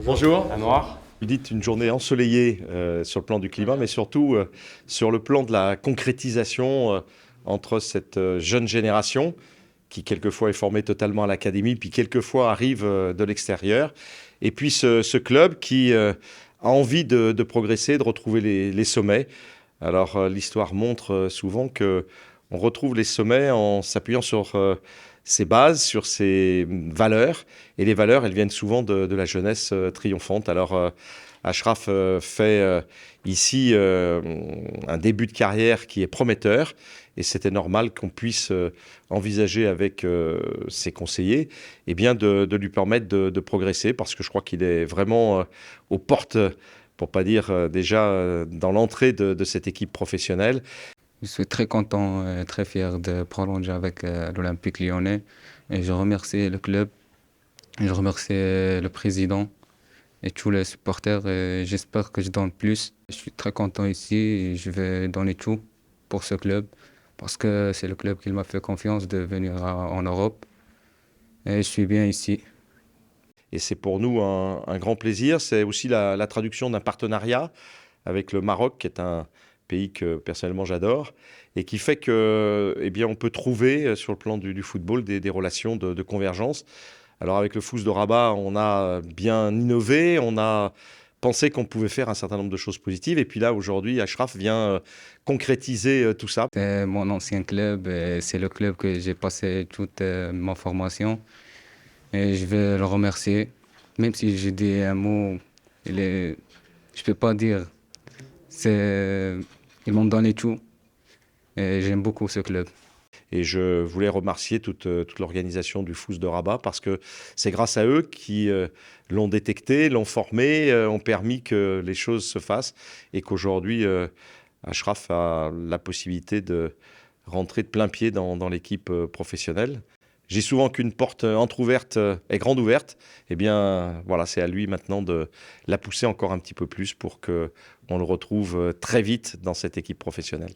Bonjour. Noir. Vous dites une journée ensoleillée sur le plan du climat, mais surtout sur le plan de la concrétisation entre cette jeune génération qui quelquefois est formée totalement à l'académie, puis quelquefois arrive de l'extérieur, et puis ce club qui a envie de progresser, de retrouver les sommets. Alors l'histoire montre souvent que on retrouve les sommets en s'appuyant sur ses bases, sur ses valeurs. Et les valeurs, elles viennent souvent de la jeunesse triomphante. Alors Achraf fait ici un début de carrière qui est prometteur. Et c'était normal qu'on puisse envisager avec ses conseillers eh bien de lui permettre de progresser, parce que je crois qu'il est vraiment aux portes, pour pas dire déjà dans l'entrée de cette équipe professionnelle. Je suis très content et très fier de prolonger avec l'Olympique lyonnais. Et je remercie le club, et je remercie le président et tous les supporters. Et j'espère que je donne plus. Je suis très content ici et je vais donner tout pour ce club parce que c'est le club qui m'a fait confiance de venir en Europe. Et je suis bien ici. Et c'est pour nous un grand plaisir. C'est aussi la traduction d'un partenariat avec le Maroc, qui est un pays que personnellement j'adore, et qui fait que, eh bien, on peut trouver sur le plan du football des relations de convergence. Alors avec le Fous de Rabat, on a bien innové, on a pensé qu'on pouvait faire un certain nombre de choses positives, et puis là aujourd'hui, Achraf vient concrétiser tout ça. C'est mon ancien club et c'est le club que j'ai passé toute ma formation. Et je vais le remercier, même si j'ai dit un mot, je peux pas dire. Ils m'ont donné tout et j'aime beaucoup ce club. Et je voulais remercier toute l'organisation du Fous de Rabat, parce que c'est grâce à eux qui l'ont détecté, l'ont formé, ont permis que les choses se fassent, et qu'aujourd'hui, Achraf a la possibilité de rentrer de plein pied dans l'équipe professionnelle. J'ai souvent qu'une porte entrouverte est grande ouverte. Eh bien, voilà, c'est à lui maintenant de la pousser encore un petit peu plus pour qu'on le retrouve très vite dans cette équipe professionnelle.